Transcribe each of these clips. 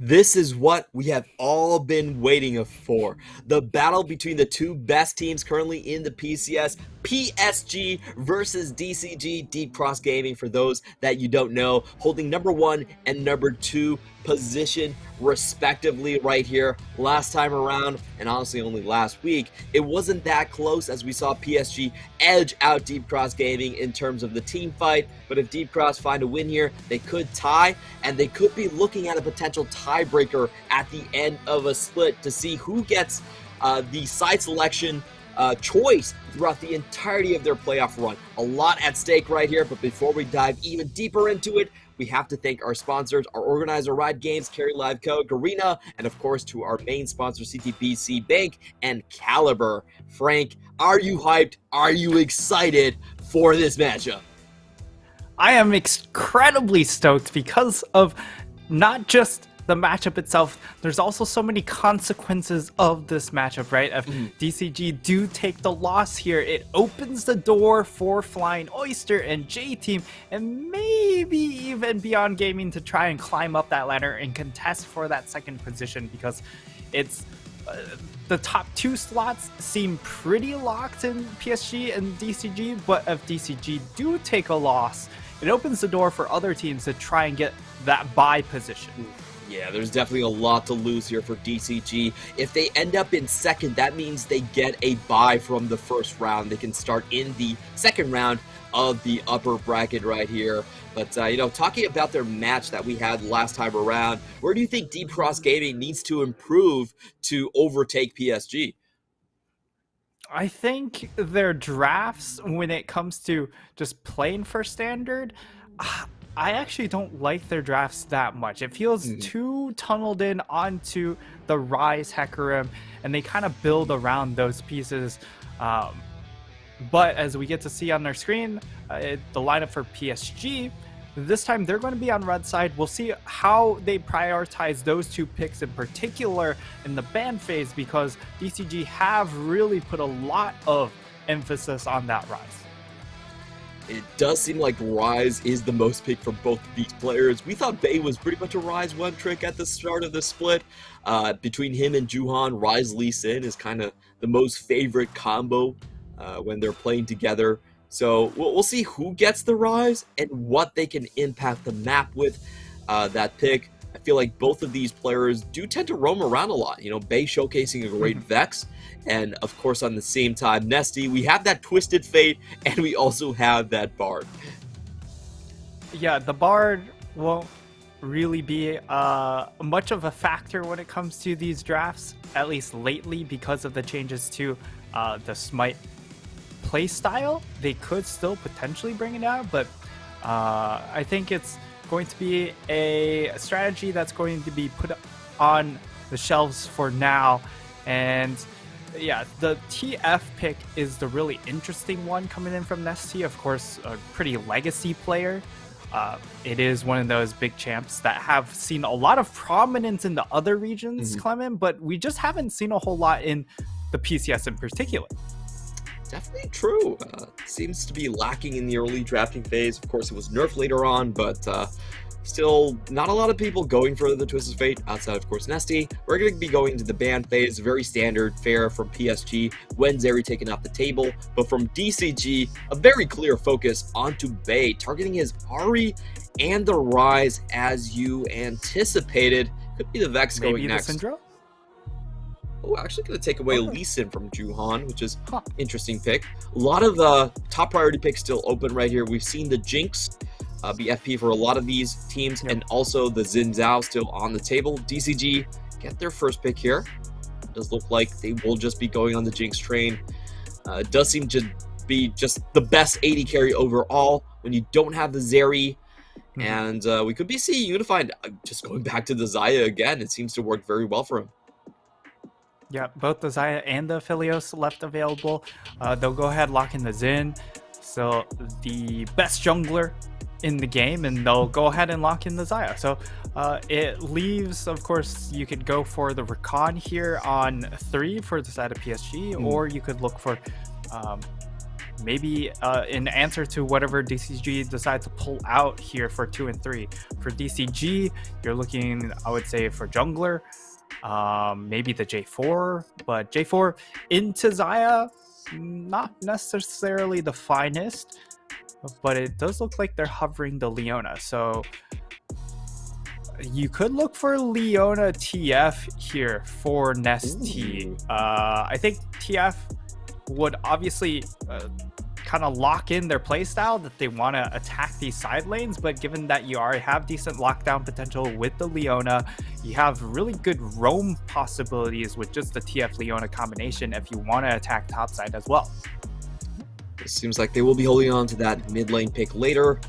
This is what we have all been waiting for. The battle between the two best teams currently in the PCS, PSG versus DCG, Deep Cross Gaming, for those that you don't know, holding number 1 and number 2 position respectively right here. Last time around, and honestly only last week, it wasn't that close as we saw PSG edge out Deep Cross Gaming in terms of the team fight, but if Deep Cross find a win here, they could tie, and they could be looking at a potential tiebreaker at the end of a split to see who gets the side selection choice throughout the entirety of their playoff run. A lot at stake right here, but before we dive even deeper into it, we have to thank our sponsors, our organizer Ride Games, Carry Live Co, Garena, and of course to our main sponsor CTPC Bank and Caliber. Frank, are you hyped? Are you excited for this matchup? I am incredibly stoked because of not just the matchup itself, there's also so many consequences of this matchup, right? If DCG do take the loss here, it opens the door for Flying Oyster and J-Team, and maybe even Beyond Gaming to try and climb up that ladder and contest for that second position, because it's the top 2 slots seem pretty locked in PSG and DCG, but if DCG do take a loss, it opens the door for other teams to try and get that bye position. Yeah, there's definitely a lot to lose here for DCG. If they end up in second, that means they get a bye from the first round. They can start in the second round of the upper bracket right here. But, talking about their match that we had last time around, where do you think Deep Cross Gaming needs to improve to overtake PSG? I think their drafts, when it comes to just playing for standard, I actually don't like their drafts that much. It feels too tunneled in onto the Rise Hecarim, and they kind of build around those pieces. But as we get to see on their screen, the lineup for PSG, this time they're going to be on red side. We'll see how they prioritize those 2 picks in particular in the ban phase, because DCG have really put a lot of emphasis on that Rise. It does seem like Rise is the most picked for both of these players. We thought Bay was pretty much a Rise one trick at the start of the split. Between him and Juhan, Rise Lee Sin is kind of the most favorite combo when they're playing together. So we'll see who gets the Rise and what they can impact the map with that pick. I feel like both of these players do tend to roam around a lot. Bay showcasing a great Vex, and of course on the same time, Nesty, we have that Twisted Fate, and we also have that Bard. Yeah, the Bard won't really be much of a factor when it comes to these drafts, at least lately, because of the changes to the Smite play style. They could still potentially bring it out, but I think it's going to be a strategy that's going to be put on the shelves for now. And yeah, the TF pick is the really interesting one coming in from Nesty. Of course, a pretty legacy player. It is one of those big champs that have seen a lot of prominence in the other regions, Clement, but we just haven't seen a whole lot in the PCS in particular. Definitely true. Seems to be lacking in the early drafting phase. Of course, it was nerfed later on, but still not a lot of people going for the Twisted Fate outside, of course, Nesty. We're going to be going into the ban phase. Very standard fare from PSG when Zeri taken off the table. But from DCG, a very clear focus onto Bay, targeting his Ahri and the Rise as you anticipated. Could be the Vex going next. The Syndra? Oh, actually going to take away Lee Sin from Juhan, which is interesting pick. A lot of top priority picks still open right here. We've seen the Jinx be FP for a lot of these teams, and also the Xin Zhao still on the table. DCG get their first pick here. It does look like they will just be going on the Jinx train. It does seem to be just the best AD carry overall when you don't have the Zeri. And we could be seeing Unified just going back to the Xayah again. It seems to work very well for him. Yeah, both the Xayah and the Philios left available. They'll go ahead, lock in the Xin, so the best jungler in the game, and they'll go ahead and lock in the Xayah. So it leaves, of course, you could go for the Rakan here on 3 for the side of PSG, or you could look for maybe in answer to whatever DCG decide to pull out here for 2 and 3. For DCG, you're looking, I would say, for jungler, maybe the J4, but J4 into Xayah, not necessarily the finest, but it does look like they're hovering the Leona. So you could look for Leona TF here for Nest T. I think TF would obviously kind of lock in their playstyle that they want to attack these side lanes, but given that you already have decent lockdown potential with the Leona, you have really good roam possibilities with just the TF Leona combination if you want to attack topside as well. It seems like they will be holding on to that mid lane pick later.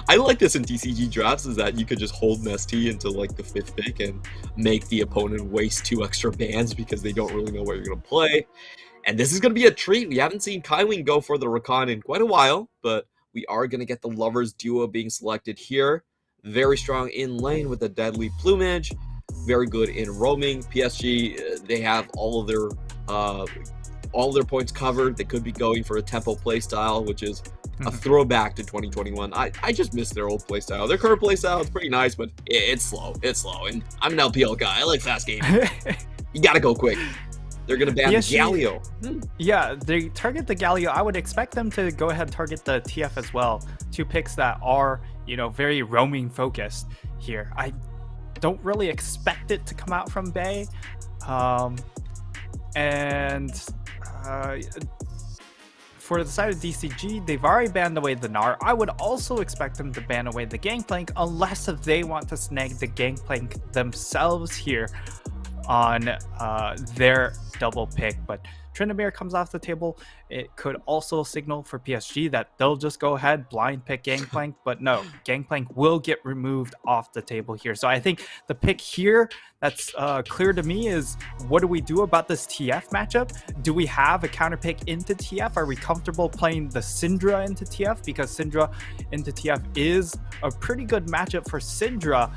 I like this in DCG drafts, is that you could just hold Nesty into like the 5th pick and make the opponent waste 2 extra bans because they don't really know where you're going to play. And this is going to be a treat. We haven't seen Kaiwing go for the Rakan in quite a while, but we are going to get the Lovers duo being selected here. Very strong in lane with a deadly plumage. Very good in roaming. PSG, they have all of their points covered. They could be going for a tempo playstyle, which is a throwback to 2021. I just miss their old playstyle. Their current playstyle is pretty nice, but it's slow. It's slow. And I'm an LPL guy. I like fast gaming. You got to go quick. They're going to ban PSG, the Galio. Yeah, they target the Galio. I would expect them to go ahead and target the TF as well. 2 picks that are, very roaming focused here. I don't really expect it to come out from Bay. For the side of DCG, they've already banned away the Gnar. I would also expect them to ban away the Gangplank unless if they want to snag the Gangplank themselves here on their double pick. But Tryndamere comes off the table. It could also signal for PSG that they'll just go ahead, blind pick Gangplank, but no, Gangplank will get removed off the table here. So I think the pick here that's clear to me is, what do we do about this TF matchup? Do we have a counter pick into TF? Are we comfortable playing the Syndra into TF? Because Syndra into TF is a pretty good matchup for Syndra,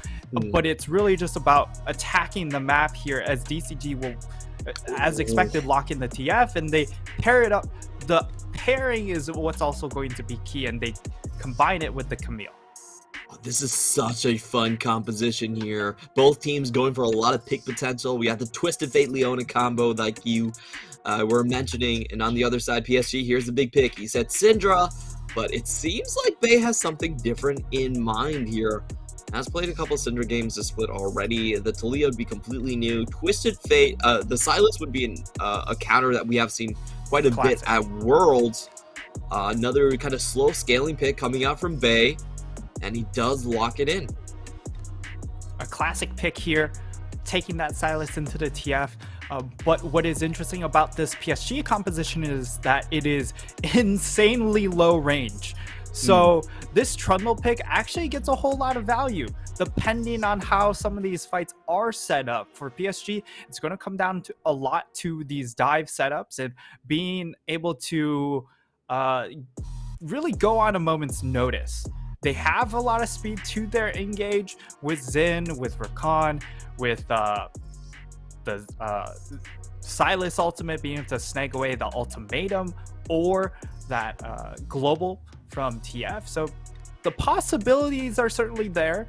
but it's really just about attacking the map here, as DCG will, as expected, lock in the TF and they pair it up. The pairing is what's also going to be key, and they combine it with the Camille. This is such a fun composition here. Both teams going for a lot of pick potential. We have the Twisted Fate Leona combo like you were mentioning, and on the other side, PSG, here's the big pick. He said Syndra, but it seems like Bay has something different in mind here. Has played a couple Syndra games this split already. The Talia would be completely new. Twisted Fate, the Silas would be a counter that we have seen quite a bit at Worlds. Another kind of slow scaling pick coming out from Bay, and he does lock it in. A classic pick here, taking that Silas into the TF. But what is interesting about this PSG composition is that it is insanely low range. So this Trundle pick actually gets a whole lot of value depending on how some of these fights are set up. For PSG, it's going to come down to a lot to these dive setups and being able to really go on a moment's notice. They have a lot of speed to their engage with Xin, with Rakan, with the Silas ultimate being able to snag away the ultimatum or that global from TF. So the possibilities are certainly there.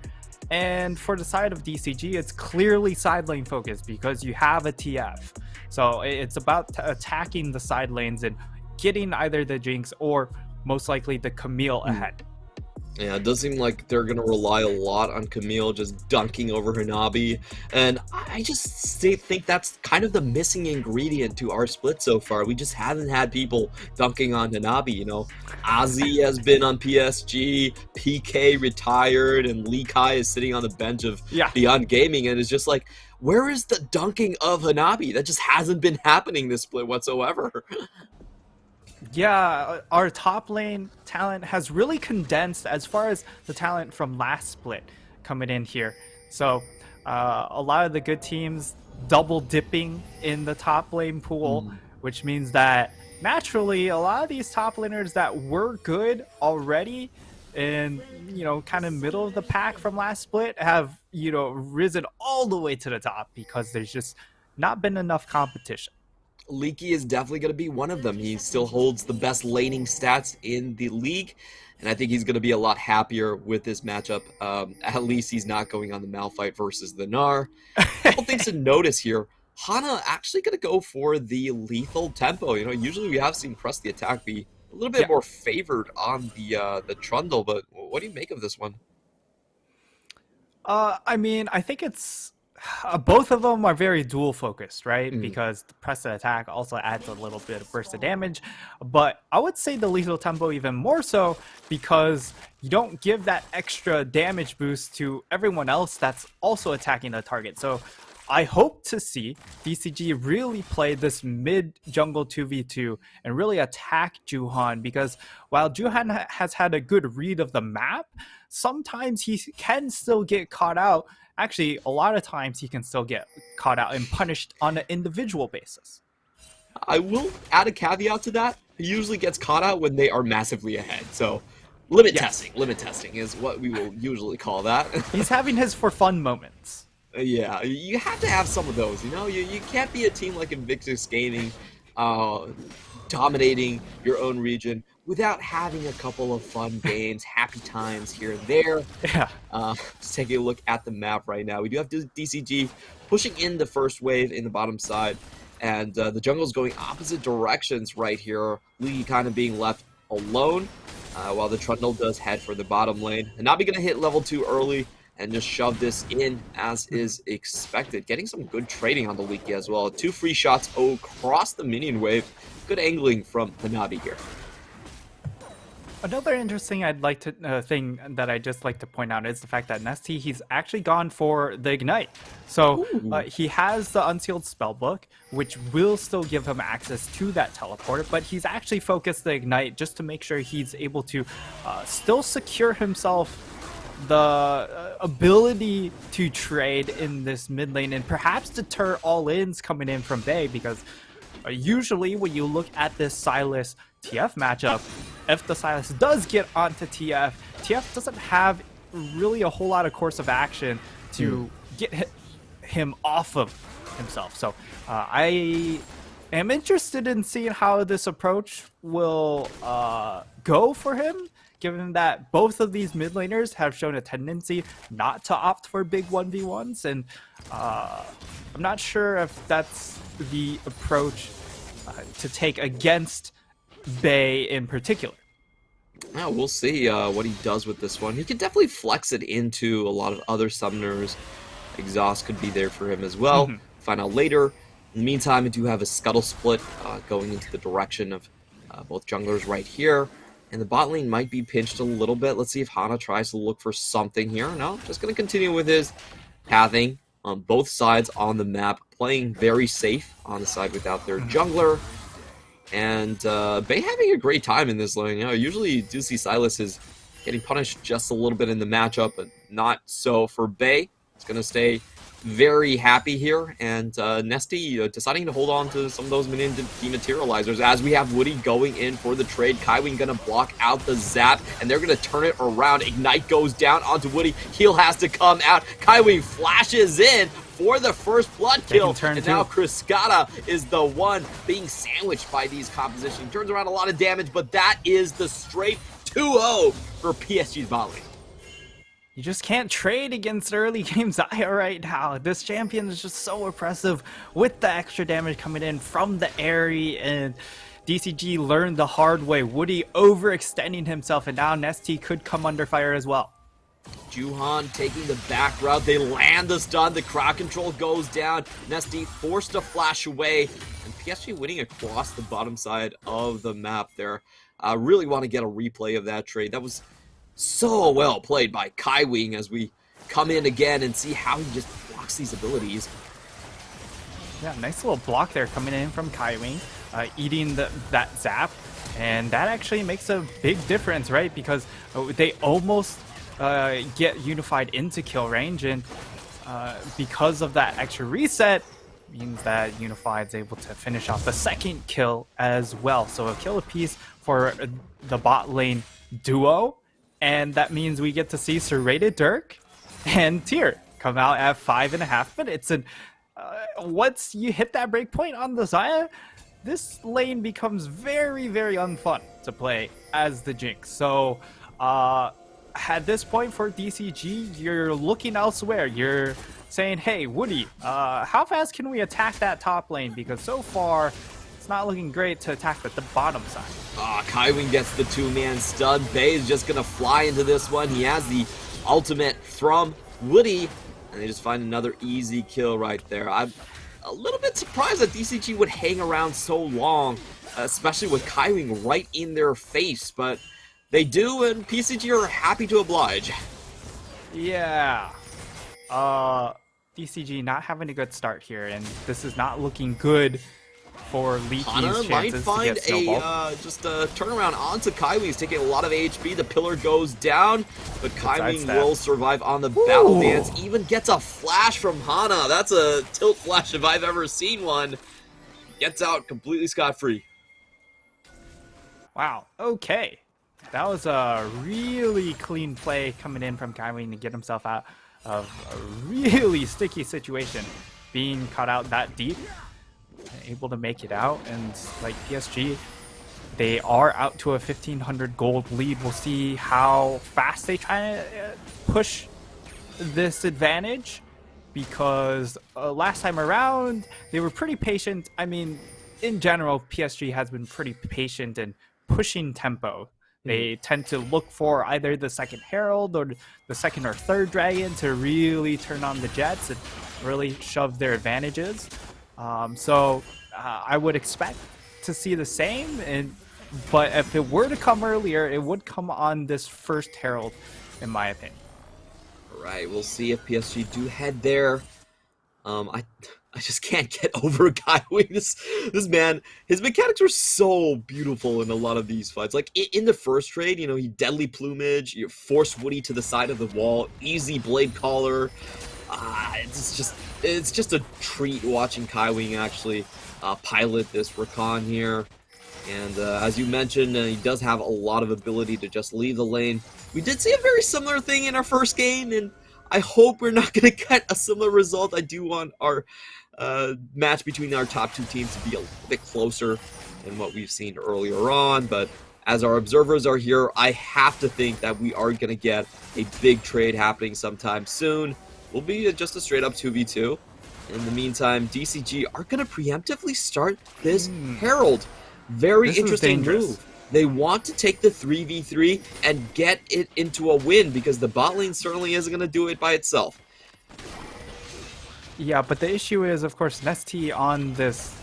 And for the side of DCG, it's clearly side lane focused because you have a TF. So it's about attacking the side lanes and getting either the Jinx or most likely the Camille ahead. Yeah, it does seem like they're going to rely a lot on Camille just dunking over Hanabi, and I just think that's kind of the missing ingredient to our split so far. We just haven't had people dunking on Hanabi, Ozzy has been on PSG, PK retired, and Lee Kai is sitting on the bench of Beyond Gaming, and it's just like, where is the dunking of Hanabi? That just hasn't been happening this split whatsoever. Yeah, our top lane talent has really condensed as far as the talent from last split coming in here. So a lot of the good teams double dipping in the top lane pool, which means that naturally a lot of these top laners that were good already and kind of middle of the pack from last split have risen all the way to the top because there's just not been enough competition. Leaky is definitely going to be one of them. He still holds the best laning stats in the league, and I think he's going to be a lot happier with this matchup. At least he's not going on the Malphite versus the Gnar. A couple things to notice here. Hana actually going to go for the lethal tempo. You know, usually we have seen Press the Attack be a little bit more favored on the Trundle, but what do you make of this one? I mean, I think it's both of them are very dual focused, right? Because the press and attack also adds a little bit of burst of damage, but I would say the lethal tempo even more so because you don't give that extra damage boost to everyone else that's also attacking the target. So I hope to see DCG really play this mid jungle 2v2 and really attack Juhan, because while Juhan has had a good read of the map, sometimes he can still get caught out. Actually, a lot of times he can still get caught out and punished on an individual basis. I will add a caveat to that. He usually gets caught out when they are massively ahead. So limit testing is what we will usually call that. He's having his for fun moments. Yeah, you have to have some of those, you know? You can't be a team like Invictus Gaming dominating your own region without having a couple of fun games, happy times here and there. Yeah. Just taking a look at the map right now. We do have DCG pushing in the first wave in the bottom side, and the jungle's going opposite directions right here. Lee kind of being left alone, while the Trundle does head for the bottom lane. And Nabi gonna hit level 2 early and just shove this in as is expected. Getting some good trading on the Leaky as well. 2 free shots across the minion wave. Good angling from Hanabi here. Another interesting thing that I just like to point out is the fact that Nesty, he's actually gone for the Ignite. So he has the Unsealed Spellbook, which will still give him access to that teleport, but he's actually focused the Ignite just to make sure he's able to still secure himself the ability to trade in this mid lane and perhaps deter all-ins coming in from Bay, because usually when you look at this Sylas TF matchup, if the Sylas does get onto TF doesn't have really a whole lot of course of action to get him off of himself. So I am interested in seeing how this approach will go for him, given that both of these mid laners have shown a tendency not to opt for big 1v1s, and I'm not sure if that's the approach to take against Bay in particular. Yeah, we'll see what he does with this one. He could definitely flex it into a lot of other summoners. Exhaust could be there for him as well. Find out later. In the meantime, we do have a scuttle split going into the direction of both junglers right here. And the bot lane might be pinched a little bit. Let's see if Hana tries to look for something here. No, just going to continue with his pathing on both sides on the map, playing very safe on the side without their jungler. And Bay having a great time in this lane. You know, usually you do see Sylas is getting punished just a little bit in the matchup, but not so for Bay. It's going to stay very happy here, and Nesty deciding to hold on to some of those minion dematerializers as we have Woody going in for the trade. Kaiwing gonna block out the zap, and they're gonna turn it around. Ignite goes down onto Woody. Heal has to come out. Kaiwing flashes in for the first blood kill, and now Kriskata is the one being sandwiched by these compositions. He turns around a lot of damage, but that is the straight 2-0 for PSG's bot lane. You just can't trade against early game Xayah right now. This champion is just so oppressive with the extra damage coming in from the Aerie, and DCG learned the hard way. Woody overextending himself, and now Nesty could come under fire as well. Juhan taking the back route. They land the stun. The crowd control goes down. Nesty forced to flash away, and PSG winning across the bottom side of the map there. I really want to get a replay of that trade. That was so well played by Kaiwing as we come in again and see how he just blocks these abilities. Yeah, nice little block there coming in from Kaiwing, eating that zap, and that actually makes a big difference, right? Because they almost get unified into kill range, and because of that extra reset, means that Unified's able to finish off the second kill as well. So a kill apiece for the bot lane duo. And that means we get to see Serrated Dirk and Tyr come out at 5.5 minutes. And once you hit that break point on the Xayah, this lane becomes very, very unfun to play as the Jinx. So, at this point for DCG, you're looking elsewhere. You're saying, hey, Woody, how fast can we attack that top lane? Because so far, it's not looking great to attack the bottom side. Kaiwing gets the two-man stun. Bay is just gonna fly into this one. He has the ultimate from Woody, and they just find another easy kill right there. I'm a little bit surprised that DCG would hang around so long, especially with Kaiwing right in their face, but they do, and PCG are happy to oblige. Yeah. DCG not having a good start here, and this is not looking good for Leaky's chances might find to get snowballed. just a turnaround onto Kaiwing. He's taking a lot of HP. The pillar goes down, but Kaiwing will survive on the battle dance. Even gets a flash from Hana. That's a tilt flash if I've ever seen one. Gets out completely scot-free. Wow. Okay. That was a really clean play coming in from Kaiwing to get himself out of a really sticky situation, being caught out that deep. Able to make it out, and like PSG, they are out to a 1,500 gold lead. We'll see how fast they try to push this advantage, because last time around they were pretty patient. I mean, in general, PSG has been pretty patient in pushing tempo. They tend to look for either the second Herald or the second or third Dragon to really turn on the Jets and really shove their advantages. So I would expect to see the same, but if it were to come earlier, it would come on this first Herald, in my opinion. All right, we'll see if PSG do head there. I just can't get over Kaiwing. This man, his mechanics are so beautiful in a lot of these fights. Like in the first trade, he deadly plumage, you force Woody to the side of the wall, easy blade collar. It's just a treat watching Kaiwing actually pilot this Rakan here. And as you mentioned, he does have a lot of ability to just leave the lane. We did see a very similar thing in our first game, and I hope we're not going to get a similar result. I do want our match between our top two teams to be a bit closer than what we've seen earlier on, but as our observers are here, I have to think that we are going to get a big trade happening sometime soon. We'll be just a straight up 2v2. In the meantime, DCG are going to preemptively start this Herald. Very interesting move. They want to take the 3v3 and get it into a win, because the bot lane certainly isn't going to do it by itself. Yeah, but the issue is, of course, Nesty on this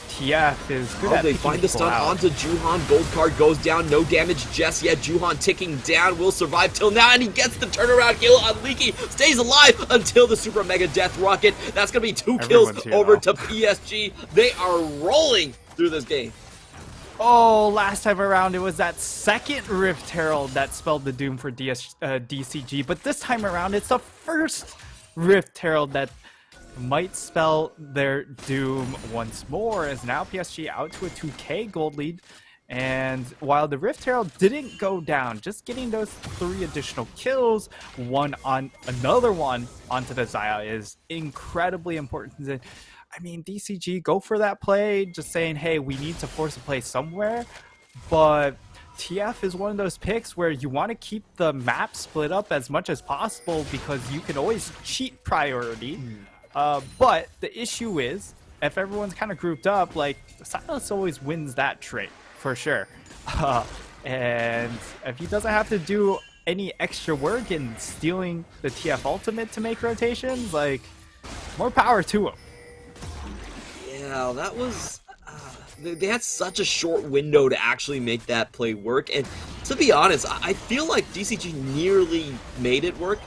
TF is good at they find the stun onto Juhan. Gold card goes down. No damage just yet. Juhan ticking down. Will survive till now, and he gets the turnaround kill on Leaky. Stays alive until the Super Mega Death Rocket. That's going to be 2 kills over to PSG. They are rolling through this game. Oh, last time around, it was that second Rift Herald that spelled the doom for DCG. But this time around, it's the first Rift Herald that might spell their doom once more, as now PSG out to a 2k gold lead. And while the Rift Herald didn't go down, just getting those 3 additional kills, another one onto the Xayah is incredibly important. I mean, DCG, go for that play, just saying, hey, we need to force a play somewhere. But TF is one of those picks where you want to keep the map split up as much as possible, because you can always cheat priority. But the issue is, if everyone's kind of grouped up, like, Silas always wins that trade, for sure. And if he doesn't have to do any extra work in stealing the TF ultimate to make rotations, like, more power to him. Yeah, that was... they had such a short window to actually make that play work, and to be honest, I feel like DCG nearly made it work.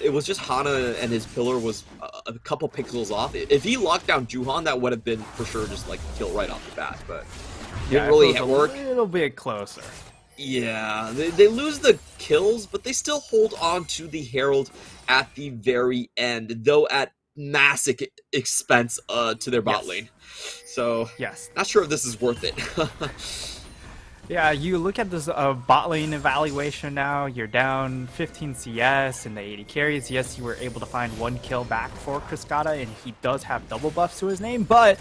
It was just Hana and his pillar was a couple pixels off. If he locked down Juhan, that would have been for sure just like a kill right off the bat, but yeah, didn't really work. A little bit closer. Yeah, they lose the kills, but they still hold on to the Herald at the very end, though at massive expense to their bot lane. So, not sure if this is worth it. Yeah, you look at this bot lane evaluation now, you're down 15 CS in the 80 carries. Yes, you were able to find 1 kill back for Cascada, and he does have double buffs to his name, but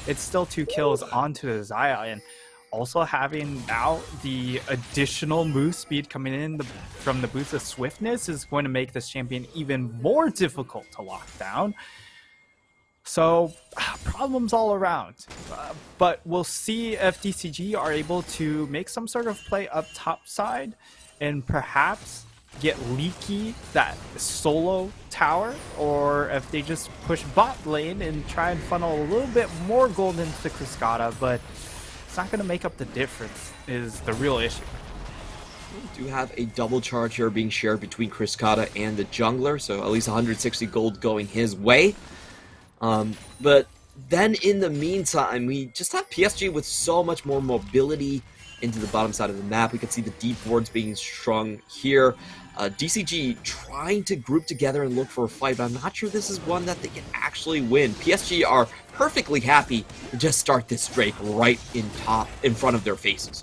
it's still 2 kills onto the Xayah, and also having now the additional move speed coming in from the boost of swiftness is going to make this champion even more difficult to lock down. So problems all around, but we'll see if DCG are able to make some sort of play up top side and perhaps get Leaky that solo tower, or if they just push bot lane and try and funnel a little bit more gold into the Cruscata, but it's not going to make up the difference is the real issue. We do have a double charge here being shared between Cruscata and the jungler, so at least 160 gold going his way. But then in the meantime, we just have PSG with so much more mobility into the bottom side of the map. We can see the deep wards being strung here. DCG trying to group together and look for a fight, but I'm not sure this is one that they can actually win. PSG are perfectly happy to just start this Drake right in front of their faces.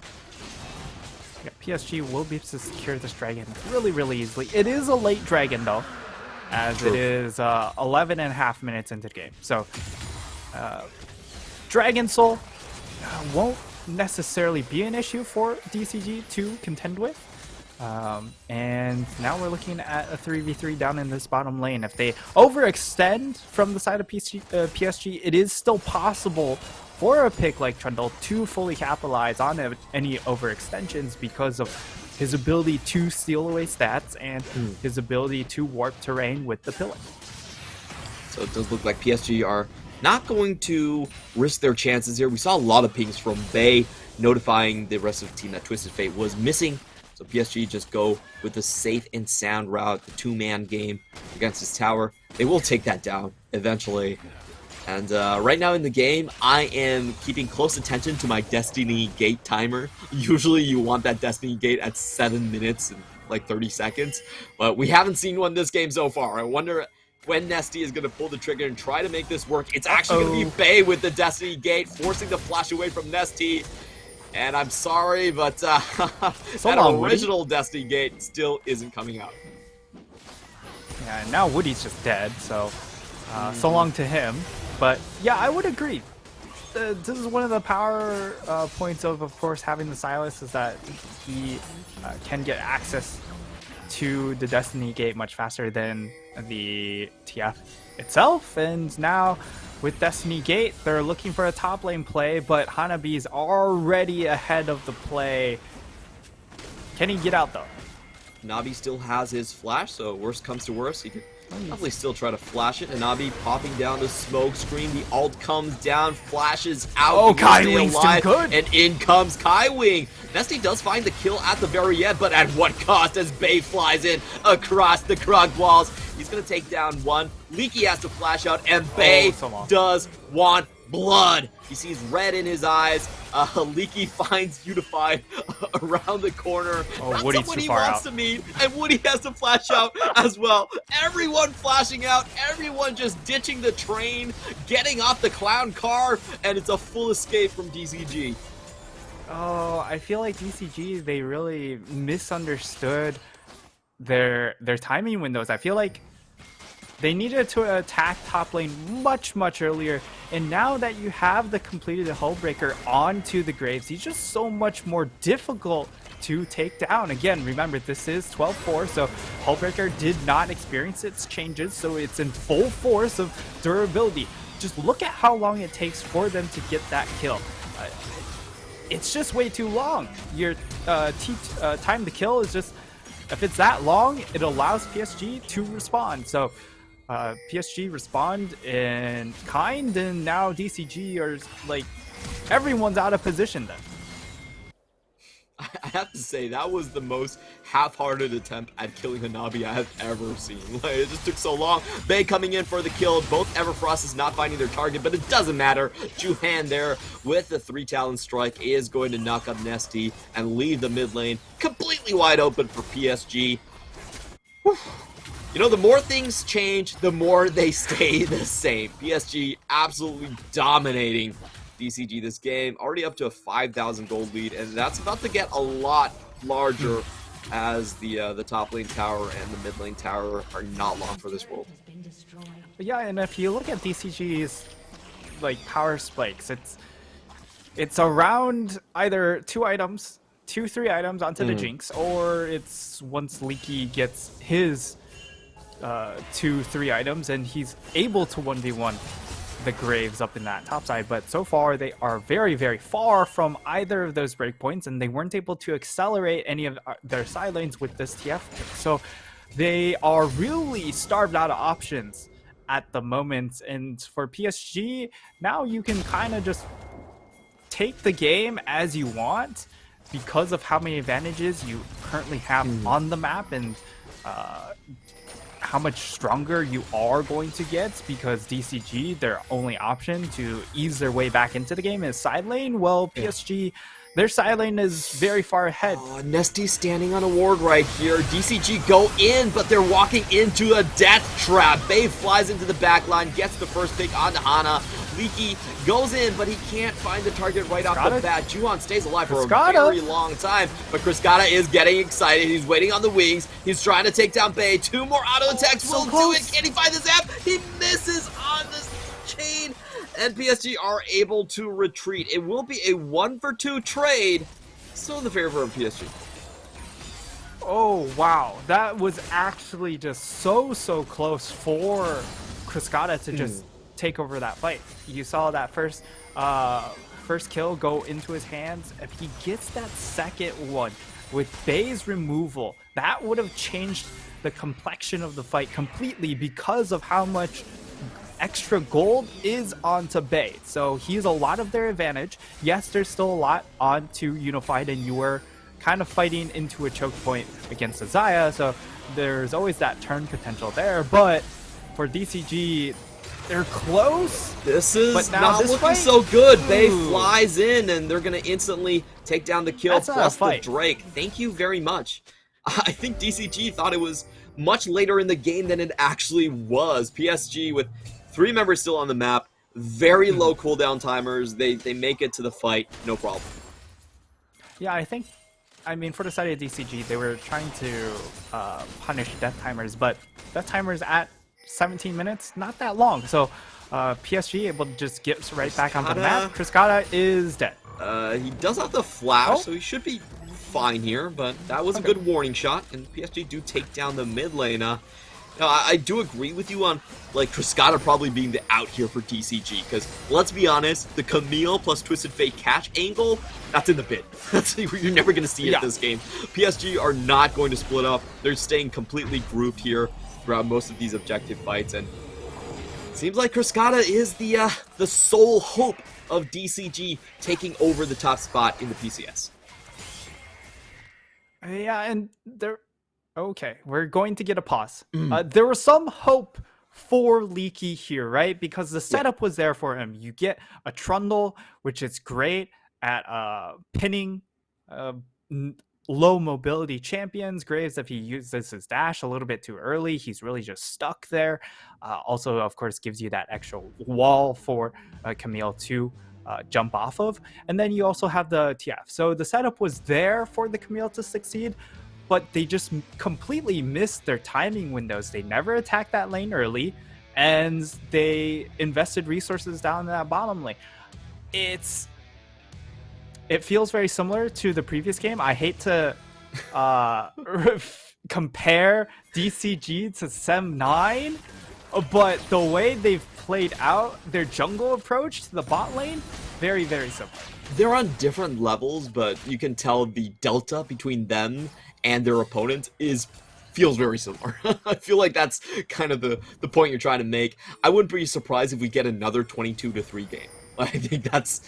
Yeah, PSG will be able to secure this dragon really easily. It is a late dragon though, as True. It is 11.5 minutes into the game. So Dragon Soul won't necessarily be an issue for DCG to contend with. And now we're looking at a 3v3 down in this bottom lane. If they overextend from the side of PSG, it is still possible for a pick like Trundle to fully capitalize on any overextensions because of his ability to steal away stats and his ability to warp terrain with the pillar. So it does look like PSG are not going to risk their chances here. We saw a lot of pings from Bay notifying the rest of the team that Twisted Fate was missing. So PSG just go with the safe and sound route, the two-man game against his tower. They will take that down eventually. And right now in the game, I am keeping close attention to my Destiny Gate timer. Usually you want that Destiny Gate at 7 minutes and like 30 seconds. But we haven't seen one this game so far. I wonder when Nesty is going to pull the trigger and try to make this work. It's actually going to be Bay with the Destiny Gate, forcing the flash away from Nesty. And I'm sorry, but that original Destiny Gate still isn't coming out. Yeah, and now Woody's just dead, so so long to him. But yeah, I would agree. This is one of the power points of course, having the Silas is that he can get access to the Destiny Gate much faster than the TF itself. And now with Destiny Gate, they're looking for a top lane play, but Hanabi's already ahead of the play. Can he get out though? Nabi still has his flash, so worst comes to worst, he can probably still try to flash it. And Nabi popping down the smoke screen, the ult comes down, flashes out. Oh, Kai Wing's too good. And in comes Kai Wing. Nesty does find the kill at the very end, but at what cost as Bay flies in across the Krug walls. He's going to take down one. Leaky has to flash out, and Bay does want blood. He sees red in his eyes. Leaky finds Unified around the corner. Oh, Woody's someone too he far wants out. to meet, and Woody has to flash out as well. Everyone flashing out, everyone just ditching the train, getting off the clown car, and it's a full escape from DCG. Oh, I feel like DCG, they really misunderstood their timing windows. I feel like they needed to attack top lane much earlier, and now that you have the completed Hullbreaker onto the Graves, he's just so much more difficult to take down. Again, remember, this is 12-4, so Hullbreaker did not experience its changes, so it's in full force of durability. Just look at how long it takes for them to get that kill. It's just way too long. Your time to kill is just, if it's that long, it allows PSG to respond. So PSG respond in kind, and now DCG are like, everyone's out of position then. I have to say, that was the most half-hearted attempt at killing Hanabi I have ever seen. Like, it just took so long. Bay coming in for the kill. Both Everfrost not finding their target, but it doesn't matter. Juhan there with the 3 Talon Strike is going to knock up Nesty and leave the mid lane completely wide open for PSG. Whew. You know, the more things change, the more they stay the same. PSG absolutely dominating DCG this game, already up to a 5,000 gold lead, and that's about to get a lot larger as the top lane tower and the mid lane tower are not long for this world. But yeah, and if you look at DCG's like power spikes. It's around either 3 items onto the Jinx, or it's once Leaky gets his 2-3 items and he's able to 1v1 the Graves up in that top side. But so far they are very, very far from either of those breakpoints, and they weren't able to accelerate any of their side lanes with this TF pick. So they are really starved out of options at the moment. And for PSG, now you can kind of just take the game as you want because of how many advantages you currently have on the map, and how much stronger you are going to get, because DCG, their only option to ease their way back into the game is side lane. Well, PSG, their side lane is very far ahead. Nesty standing on a ward right here. DCG go in, but they're walking into a death trap. Bae flies into the back line, gets the first pick onto Hana. Leaky goes in, but he can't find the target right off the bat. Juan stays alive for a very long time, but Kriskata is getting excited. He's waiting on the wings. He's trying to take down Bae. 2 more auto attacks will do it. Can he find the zap? He misses on this chain, and PSG are able to retreat. It will be a 1-for-2 trade. Still in the favor of PSG. Oh, wow. That was actually just so close for Kriskata to just take over that fight. You saw that first kill go into his hands. If he gets that second one with Bae's removal, that would have changed the complexion of the fight completely, because of how much extra gold is onto Bae. So he's a lot of their advantage. Yes, there's still a lot onto Unified, and you were kind of fighting into a choke point against Azaya, so there's always that turn potential there. But for DCG, they're close. This is not looking so good. Bae flies in, and they're going to instantly take down the kill plus the Drake. Thank you very much. I think DCG thought it was much later in the game than it actually was. PSG with 3 members still on the map, very low cooldown timers. They make it to the fight, no problem. Yeah, I mean, for the side of DCG, they were trying to punish death timers, but death timers at 17 minutes, not that long. So PSG able to just get right back onto the map. Kriskata is dead. He does have the flash, so he should be fine here, but that was a good warning shot, and PSG do take down the mid lane. I do agree with you on like Kriskata probably being the out here for DCG, because let's be honest, the Camille plus Twisted Fate catch angle, that's in the bin. You're never going to see it this game. PSG are not going to split up. They're staying completely grouped here throughout most of these objective fights, and it seems like Kriskata is the sole hope of DCG taking over the top spot in the PCS. Yeah, and there... Okay, we're going to get a pause. There was some hope for Leaky here, right? Because the setup was there for him. You get a Trundle, which is great at pinning low mobility champions. Graves, if he uses his dash a little bit too early, he's really just stuck there. Also, of course, gives you that extra wall for Camille to jump off of. And then you also have the TF. So the setup was there for the Camille to succeed, but they just completely missed their timing windows. They never attacked that lane early, and they invested resources down in that bottom lane. It feels very similar to the previous game. I hate to compare DCG to Sem9, but the way they've played out their jungle approach to the bot lane, very, very similar. They're on different levels, but you can tell the delta between them and their opponent feels very similar. I feel like that's kind of the point you're trying to make. I wouldn't be surprised if we get another 22-3 game. I think that's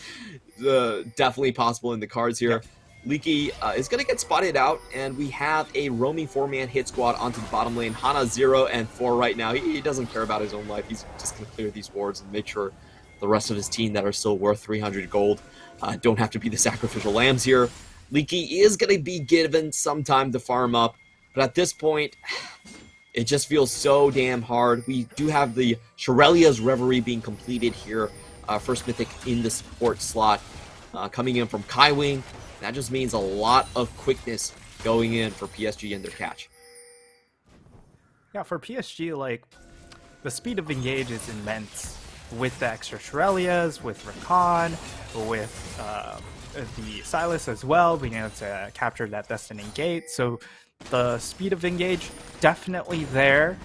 definitely possible in the cards here. Leaky is going to get spotted out, and we have a roaming 4-man hit squad onto the bottom lane. Hana 0 and 4 right now. He doesn't care about his own life. He's just going to clear these wards and make sure the rest of his team that are still worth 300 gold don't have to be the sacrificial lambs here. Leaky is going to be given some time to farm up, but at this point, it just feels so damn hard. We do have the Shirelia's Reverie being completed here. First Mythic in the support slot coming in from Kaiwing. That just means a lot of quickness going in for PSG and their catch. Yeah, for PSG, like, the speed of engage is immense. with the extra Shurelias, with Rakan, with the Silas as well, being able to capture that Destiny Gate. So the speed of engage definitely there.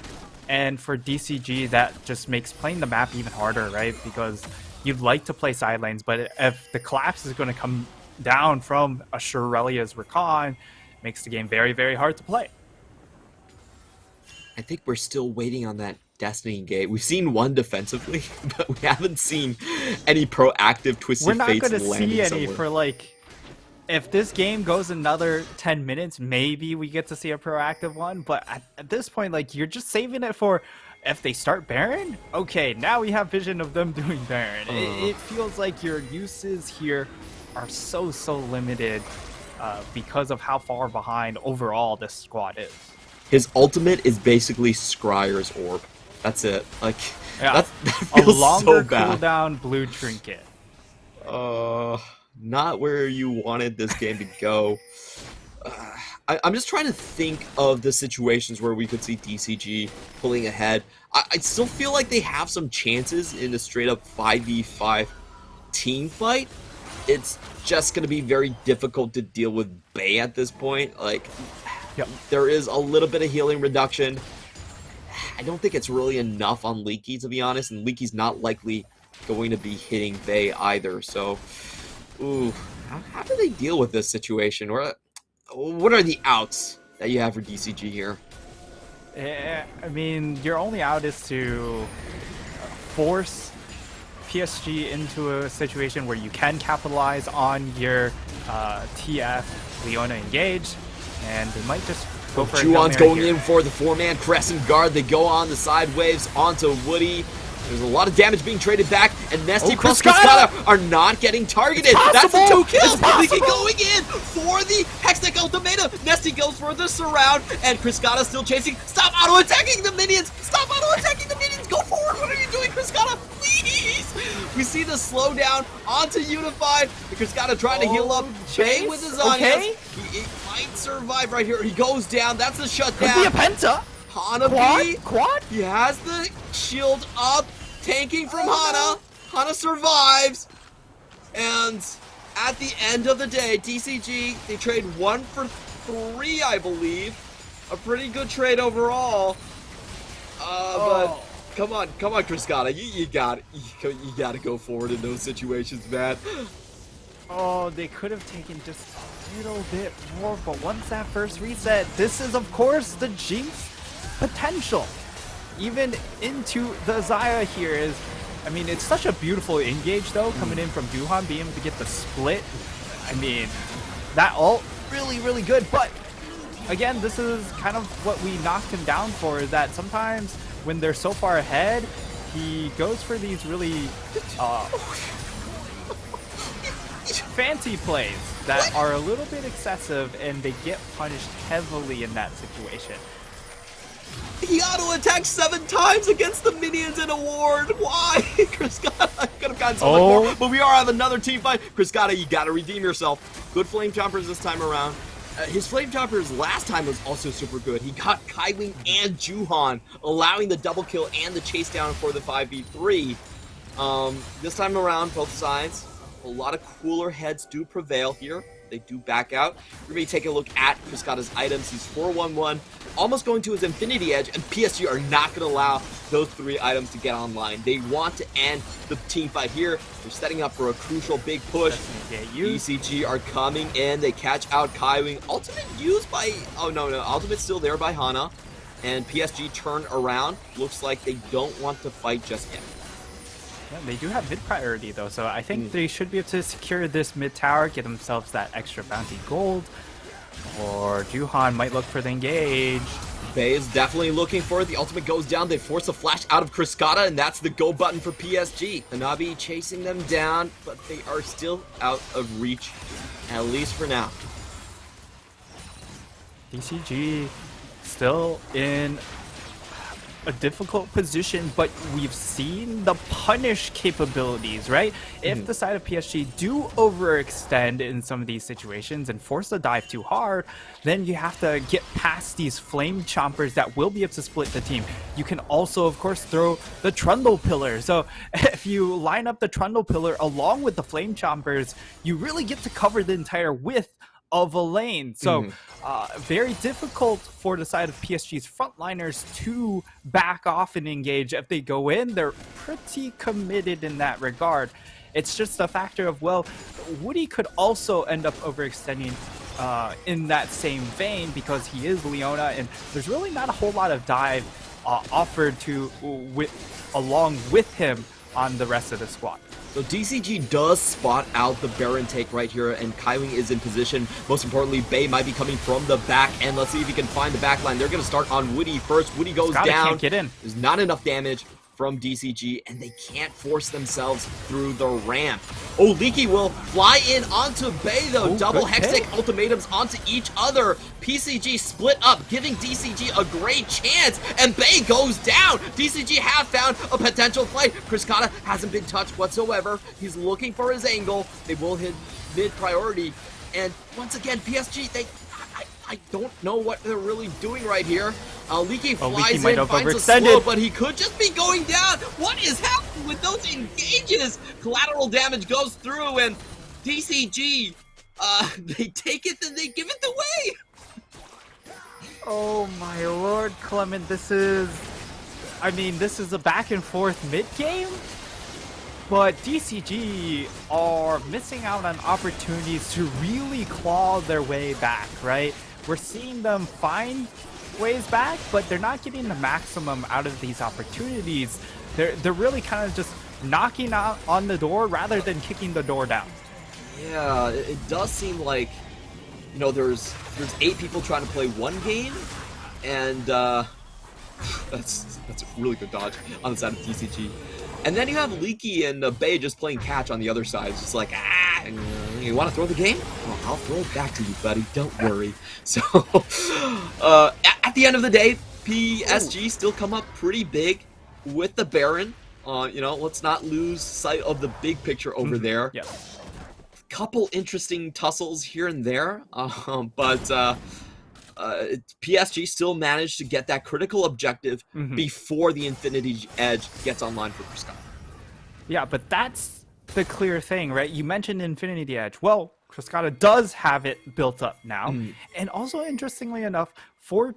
And for DCG, that just makes playing the map even harder, right? Because you'd like to play side lanes, but if the collapse is going to come down from a Shurelia's Rakan, it makes the game very, very hard to play. I think we're still waiting on that Destiny Gate. We've seen one defensively, but we haven't seen any proactive Twisted We're not Fates going to see any somewhere. for like... If this game goes another 10 minutes, maybe we get to see a proactive one. But at this point, like, you're just saving it for if they start Baron. Okay, now we have vision of them doing Baron. It feels like your uses here are so limited because of how far behind overall this squad is. His ultimate is basically Scryer's Orb. That's it. Like, yeah, that feels a longer so bad. cooldown blue trinket. Not where you wanted this game to go. I'm just trying to think of the situations where we could see DCG pulling ahead. I still feel like they have some chances in a straight-up 5v5 team fight. It's just going to be very difficult to deal with Bay at this point. Like, yep. There is a little bit of healing reduction. I don't think it's really enough on Leaky, to be honest, and Leaky's not likely going to be hitting Bay either, so... Ooh, how do they deal with this situation? Or what are the outs that you have for DCG here? I mean, your only out is to force PSG into a situation where you can capitalize on your TF Leona engage, and they might just go for Juwan's going in for the 4-man crescent guard. They go on the side waves onto Woody. There's a lot of damage being traded back, and Nesty plus Cryscata are not getting targeted. That's the 2 kills. Leaky going in for the Hextech ultimatum. Nesty goes for the surround, and Cryscata still chasing. Stop auto-attacking the minions. Stop auto-attacking the minions. Go forward. What are you doing, Cryscata? Please. We see the slowdown onto Unified. Cryscata trying to heal up Bay with his Zanyas. Okay. He might survive right here. He goes down. That's the shutdown. Could be a Penta. Hana Quad? He has the shield up, tanking from Hana. Hana survives. And at the end of the day, DCG, they trade 1 for 3, I believe. A pretty good trade overall. But come on, Cryscata. You gotta go forward in those situations, man. Oh, they could have taken just a little bit more, but once that first reset, this is of course the Jinx potential. Even into the Xayah here is, I mean, it's such a beautiful engage though, coming in from Duhan, being able to get the split. I mean, that ult, really good, but again, this is kind of what we knocked him down for, is that sometimes when they're so far ahead, he goes for these really fancy plays that are a little bit excessive, and they get punished heavily in that situation. He auto-attacked 7 times against the minions in a ward. Why? Cryscata could have gotten so much more, but we are have another team fight. Cryscata, you gotta redeem yourself. Good flame choppers this time around. His flame choppers last time was also super good. He got Kaiwing and Juhan, allowing the double kill and the chase down for the 5v3. This time around, both sides, a lot of cooler heads do prevail here. They do back out. We're going to take a look at Cryscata's items. He's 4-1-1, almost going to his Infinity Edge, and PSG are not going to allow those 3 items to get online. They want to end the team fight here. They're setting up for a crucial big push. DCG are coming in. They catch out Kaiwing. Ultimate used by... Oh, no. Ultimate's still there by Hana. And PSG turn around. Looks like they don't want to fight just yet. Yeah, they do have mid priority though, so I think they should be able to secure this mid tower, get themselves that extra bounty gold, or Juhan might look for the engage. Bay is definitely looking for it. The ultimate goes down. They force a flash out of Cryscata, and that's the go button for PSG. Hanabi chasing them down, but they are still out of reach, at least for now. DCG still in a difficult position, but we've seen the punish capabilities, right? If the side of PSG do overextend in some of these situations and force a dive too hard, then you have to get past these flame chompers that will be able to split the team. You can also, of course, throw the Trundle Pillar. So if you line up the Trundle Pillar along with the flame chompers, you really get to cover the entire width of a lane. So very difficult for the side of PSG's frontliners to back off and engage. If they go in, they're pretty committed in that regard. It's just a factor of, well, Woody could also end up overextending in that same vein because he is Leona, and there's really not a whole lot of dive offered to along with him on the rest of the squad. So DCG does spot out the Baron take right here, and Kaiwing is in position. Most importantly, Bay might be coming from the back, and let's see if he can find the back line. They're going to start on Woody first. Woody goes down. Can't get in. There's not enough damage from DCG, and they can't force themselves through the ramp. Oh, Leaky will fly in onto Bay, though. Double Hextech ultimatums onto each other. PCG split up, giving DCG a great chance, and Bay goes down. DCG have found a potential fight. Kriskata hasn't been touched whatsoever. He's looking for his angle. They will hit mid priority, and once again, PSG, I don't know what they're really doing right here. Leaky flies in, finds a slow, but he could just be going down. What is happening with those engages? Collateral damage goes through, and DCG, they take it and they give it away. Oh my lord, Clement, this is a back and forth mid-game, but DCG are missing out on opportunities to really claw their way back, right? We're seeing them find ways back, but they're not getting the maximum out of these opportunities. They're really kind of just knocking out on the door rather than kicking the door down. Yeah, it does seem like, you know, there's 8 people trying to play one game, and that's a really good dodge on the side of DCG. And then you have Leaky and Bay just playing catch on the other side. It's just like, you want to throw the game? Well, I'll throw it back to you, buddy. Don't worry. So, at the end of the day, PSG still come up pretty big with the Baron. You know, let's not lose sight of the big picture over there. Yeah. Couple interesting tussles here and there, but PSG still managed to get that critical objective before the Infinity Edge gets online for Kriskata. Yeah, but that's the clear thing, right? You mentioned Infinity Edge. Well, Kriskata does have it built up now. And also, interestingly enough, for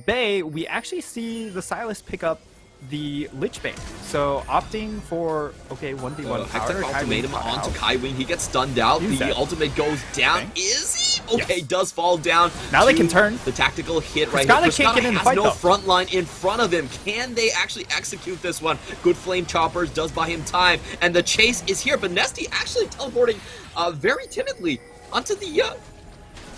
Bay, we actually see the Sylas pick up the Lich Bane. So opting for, okay, 1v1 power. Hextech ultimatum onto Kaiwing. He gets stunned out. The ultimate goes down. Okay. Is he? Okay, yes. Does fall down. Now they can turn. The tactical hit right here. Kriskata can't get in the fight, no front line in front of him. Can they actually execute this one? Good flame choppers does buy him time. And the chase is here. But Nesty actually teleporting very timidly onto the...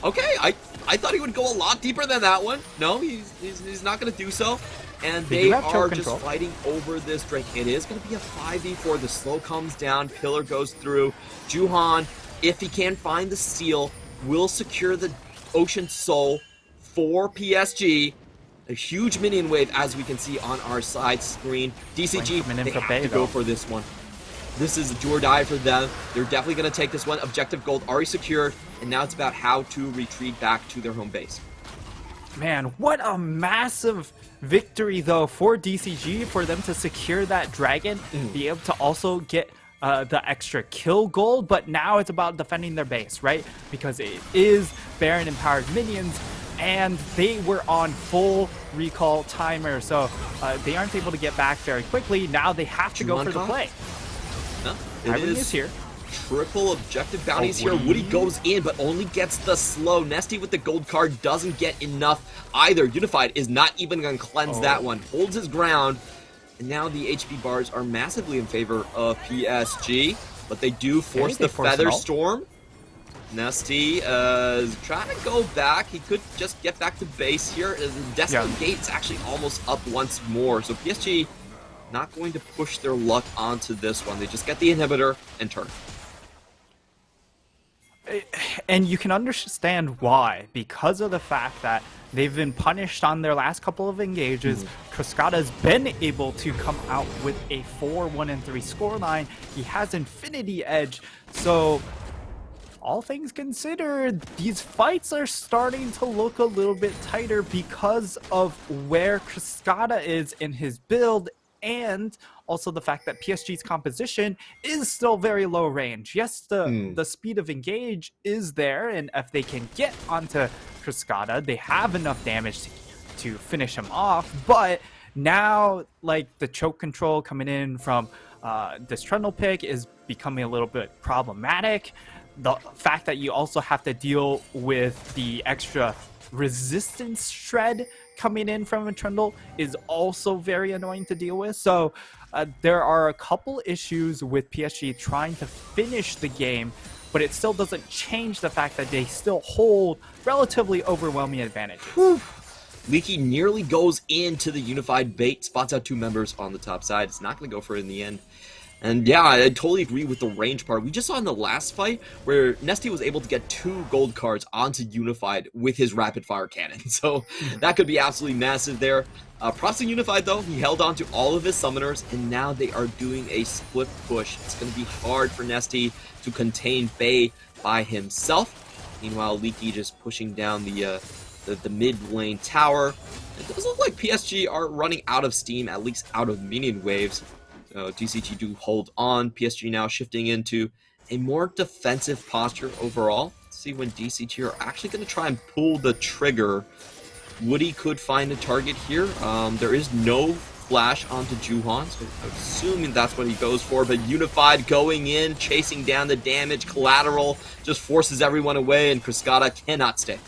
Okay, I thought he would go a lot deeper than that one. No, he's not going to do so. And they are just fighting over this Drake. It is going to be a 5v4. The slow comes down. Pillar goes through. Juhan, if he can find the steal, will secure the Ocean Soul for PSG. A huge minion wave, as we can see on our side screen. DCG, they have to go for this one. This is a do or die for them. They're definitely going to take this one. Objective gold already secured. And now it's about how to retreat back to their home base. Man, what a massive victory, though, for DCG, for them to secure that dragon, be able to also get the extra kill gold, but now it's about defending their base, right? Because it is Baron empowered minions, and they were on full recall timer, so they aren't able to get back very quickly. Now they have to go for the play. No, Kaiwing is here. Triple objective bounties here. Woody goes in, but only gets the slow. Nesty with the gold card doesn't get enough either. Unified is not even going to cleanse that one. Holds his ground. And now the HP bars are massively in favor of PSG. But they do force the Feather Storm. Nesty is trying to go back. He could just get back to base here. Decimal Gate's actually almost up once more. So PSG not going to push their luck onto this one. They just get the inhibitor and turn. And you can understand why, because of the fact that they've been punished on their last couple of engages. Cascada's been able to come out with a 4-1-3 scoreline. He has Infinity Edge, so all things considered, these fights are starting to look a little bit tighter because of where Cascada is in his build, and also the fact that PSG's composition is still very low range. Yes, the speed of engage is there, and if they can get onto Cascada, they have enough damage to finish him off, but now, like, the choke control coming in from this Trundle pick is becoming a little bit problematic. The fact that you also have to deal with the extra resistance shred coming in from a Trundle is also very annoying to deal with. So there are a couple issues with PSG trying to finish the game, but it still doesn't change the fact that they still hold relatively overwhelming advantages. Leaky nearly goes into the unified bait, spots out two members on the top side. It's not going to go for it in the end. And yeah, I totally agree with the range part. We just saw in the last fight where Nesty was able to get 2 gold cards onto Unified with his rapid fire cannon. So that could be absolutely massive there. Props to Unified though, he held on to all of his summoners and now they are doing a split push. It's going to be hard for Nesty to contain Bay by himself. Meanwhile, Leaky just pushing down the mid lane tower. It does look like PSG are running out of steam, at least out of minion waves. DCG do hold on. PSG now shifting into a more defensive posture overall. Let's see when DCG are actually going to try and pull the trigger. Woody could find a target here. There is no flash onto Juhan, so I'm assuming that's what he goes for. But Unified going in, chasing down the damage. Collateral just forces everyone away, and Cascada cannot stay.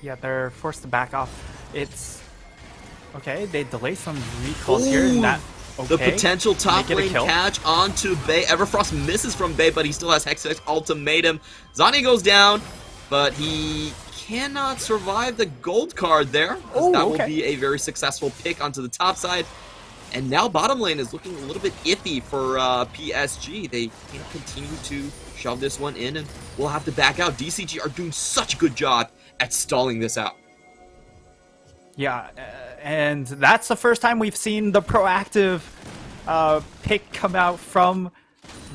Yeah, they're forced to back off. It's okay, they delay some recalls here, and that, okay. The potential top lane catch onto Bay. Everfrost misses from Bay, but he still has Hextech Ultimatum. Zanya goes down, but he cannot survive the gold card there. That will be a very successful pick onto the top side. And now bottom lane is looking a little bit iffy for PSG. They can't continue to shove this one in, and we'll have to back out. DCG are doing such a good job at stalling this out. Yeah, and that's the first time we've seen the proactive pick come out from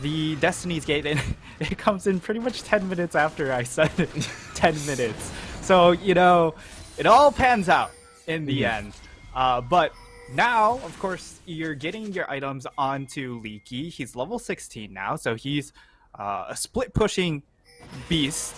the Destiny's Gate, and it comes in pretty much 10 minutes after I said it. 10 minutes. So, you know, it all pans out in the end. But now, of course, you're getting your items onto Leaky. He's level 16 now, so he's a split-pushing beast.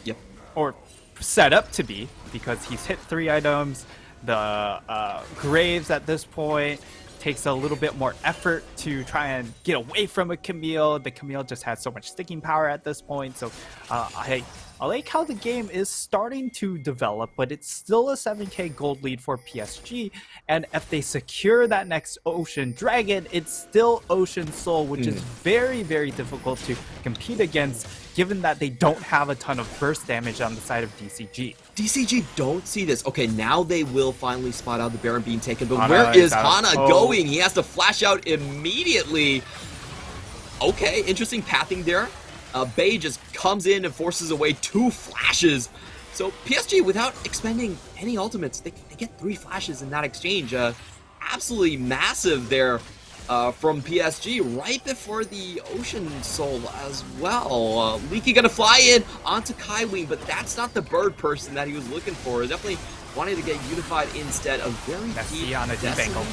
Yep. Or set up to be, because he's hit 3 items. The Graves at this point takes a little bit more effort to try and get away from a Camille. The Camille just has so much sticking power at this point. So I like how the game is starting to develop, but it's still a 7k gold lead for PSG. And if they secure that next Ocean Dragon, it's still Ocean Soul, which is very, very difficult to compete against, given that they don't have a ton of burst damage on the side of DCG. DCG don't see this. Okay, now they will finally spot out the Baron being taken, but where is Hana going? He has to flash out immediately. Okay, interesting pathing there. Bay just comes in and forces away 2 flashes. So PSG, without expending any ultimates, they get 3 flashes in that exchange. Absolutely massive there from PSG right before the Ocean Soul as well. Leaky gonna fly in onto Kaiwing, but that's not the bird person that he was looking for. Definitely wanting to get Unified instead of very deep on a deep angle.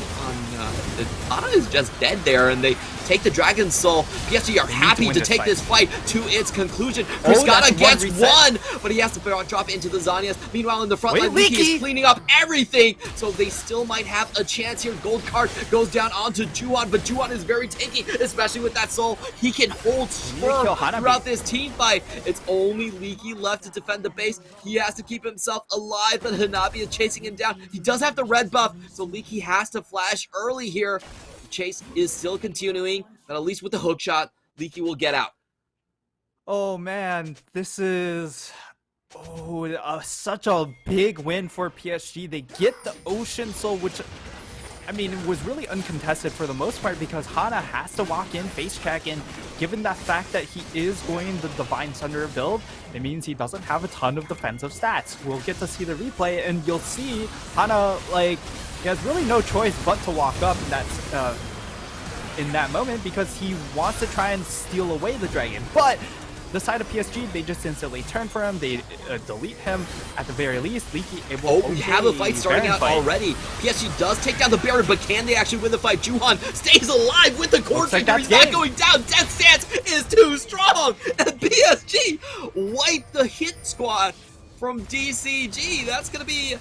Ana is just dead there, and they take the Dragon Soul. PSG are happy to take this fight to its conclusion. Cascada gets one, but he has to drop into the Zanyas. Meanwhile, in the front line, Leaky is cleaning up everything, so they still might have a chance here. Gold card goes down onto Juhan, but Juhan is very tanky, especially with that soul. He can hold firm throughout this team fight. It's only Leaky left to defend the base. He has to keep himself alive, but Hanabi is chasing him down. He does have the red buff, so Leaky has to flash early here. The chase is still continuing, but at least with the hook shot, Leaky will get out. Oh man, this is such a big win for PSG. They get the Ocean Soul, which I mean, it was really uncontested for the most part because Hana has to walk in, face check, and given that fact that he is going the Divine Thunder build, it means he doesn't have a ton of defensive stats. We'll get to see the replay, and you'll see Hana, like, he has really no choice but to walk up in that moment because he wants to try and steal away the dragon. But the side of PSG, they just instantly turn for him. They delete him at the very least. Leaky able. Oh, we have a fight starting out already. PSG does take down the Baron, but can they actually win the fight? Juhan stays alive with the core trigger. He's not going down. Death Stance is too strong. And PSG wipe the hit squad from DCG. That's going to be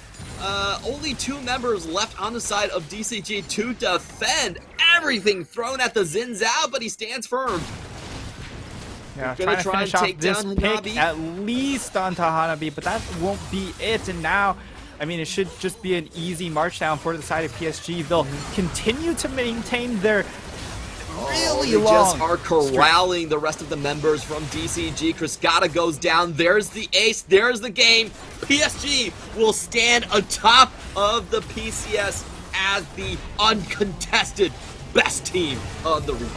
only 2 members left on the side of DCG to defend. Everything thrown at the Xin Zhao, but he stands firm. Yeah, trying to finish off this pick at least onto Hanabi, but that won't be it. And now, I mean, it should just be an easy march down for the side of PSG. They'll continue to maintain their really long just are corralling the rest of the members from DCG. Kriskata goes down. There's the ace. There's the game. PSG will stand atop of the PCS as the uncontested best team of the region.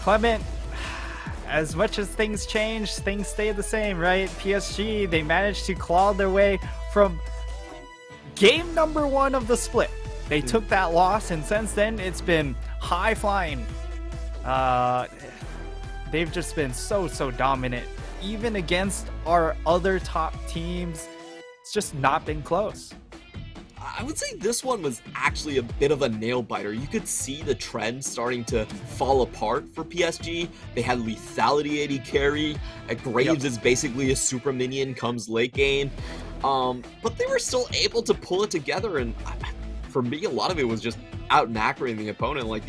Clement, as much as things change, things stay the same, right? PSG, they managed to claw their way from game number 1 of the split. They took that loss, and since then, it's been high flying. They've just been so dominant. Even against our other top teams, it's just not been close. I would say this one was actually a bit of a nail-biter. You could see the trend starting to fall apart for PSG. They had lethality AD carry. Graves is basically a super minion comes late game. But they were still able to pull it together, and for me, a lot of it was just out-macroing the opponent. Like,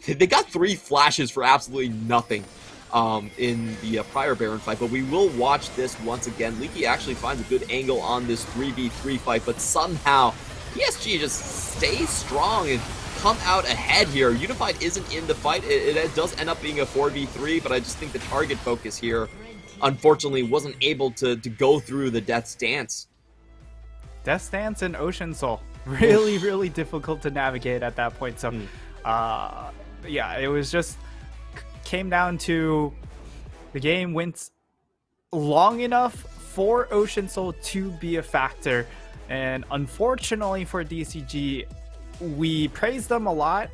they got 3 flashes for absolutely nothing in the prior Baron fight, but we will watch this once again. Leaky actually finds a good angle on this 3v3 fight, but somehow PSG just stays strong and come out ahead here. Unified isn't in the fight. It does end up being a 4v3, but I just think the target focus here, unfortunately, wasn't able to go through the Death Stance. Death Stance and Ocean Soul. Really difficult to navigate at that point. So, yeah, it was just came down to the game went long enough for Ocean Soul to be a factor, and unfortunately for DCG, we praised them a lot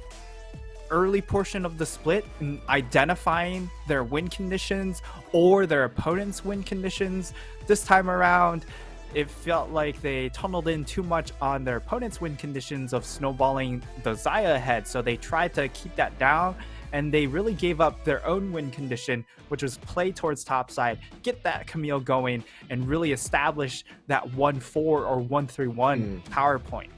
early portion of the split in identifying their win conditions or their opponent's win conditions. This time around, it felt like they tunneled in too much on their opponent's win conditions of snowballing the Xayah ahead, so they tried to keep that down, and they really gave up their own win condition, which was play towards topside, get that Camille going, and really establish that 1-4 or 1-3-1 power point.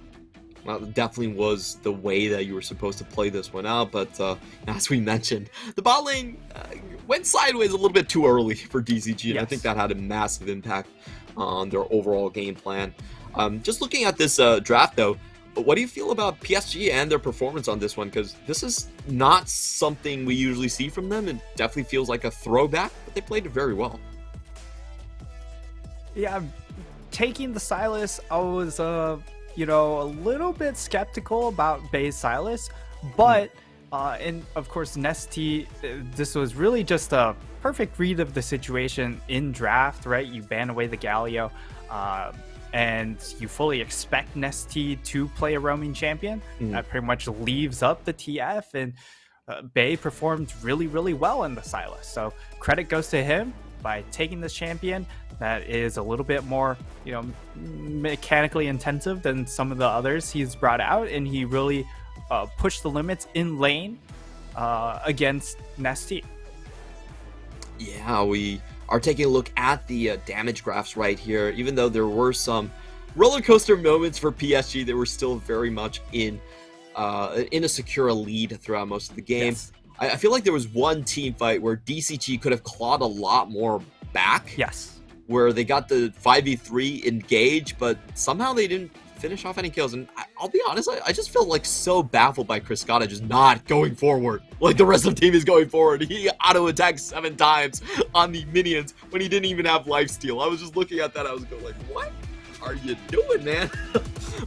Well, it definitely was the way that you were supposed to play this one out, but as we mentioned, the bot lane went sideways a little bit too early for DCG, and I think that had a massive impact on their overall game plan. Just looking at this draft, though, what do you feel about PSG and their performance on this one? Because this is not something we usually see from them. It definitely feels like a throwback, but they played it very well. Yeah, taking the Sylas, I was, you know, a little bit skeptical about Bay's Sylas, but and of course Nesty, this was really just a perfect read of the situation in draft, right? You ban away the Galio, and you fully expect Nesty to play a roaming champion. That pretty much leaves up the TF, and Bay performed really well in the Sylas. So credit goes to him by taking this champion that is a little bit more, you know, mechanically intensive than some of the others he's brought out, and he really pushed the limits in lane against Nesty. Yeah, we are taking a look at the damage graphs right here. Even though there were some roller coaster moments for PSG, they were still very much in a secure lead throughout most of the game. Yes. I feel like there was one team fight where DCG could have clawed a lot more back. Yes. Where they got the 5v3 engage, but somehow they didn't finish off any kills. And I'll be honest, I just felt like so baffled by Kriskata just not going forward like the rest of the team is going forward. He auto-attacked 7 times on the minions when he didn't even have lifesteal. I was just looking at that, I was going like, what are you doing, man?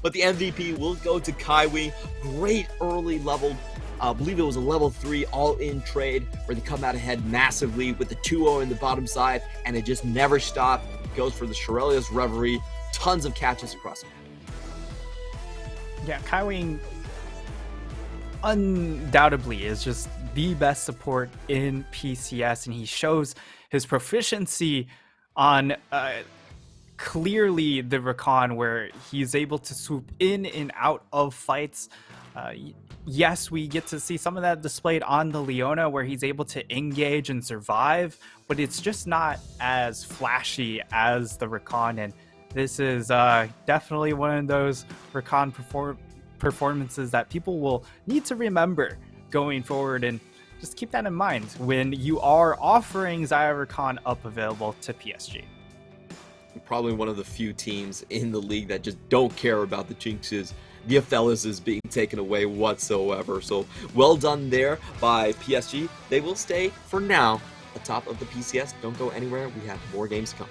But the MVP will go to Kaiwi. Great early level. I believe it was a level 3 all-in trade where they come out ahead massively with the 2-0 in the bottom side, and it just never stopped. Goes for the Shirelia's Reverie. Tons of catches across the map. Yeah, Kaiwing undoubtedly is just the best support in PCS, and he shows his proficiency on clearly the Rakan, where he's able to swoop in and out of fights. Yes, we get to see some of that displayed on the Leona, where he's able to engage and survive, but it's just not as flashy as the Rakan, and this is definitely one of those Rakan performances that people will need to remember going forward, and just keep that in mind when you are offering Xayah Rakan up available to PSG. Probably one of the few teams in the league that just don't care about the Jinxes. The Aphelios is being taken away whatsoever. So well done there by PSG. They will stay for now atop of the PCS. Don't go anywhere. We have more games to come.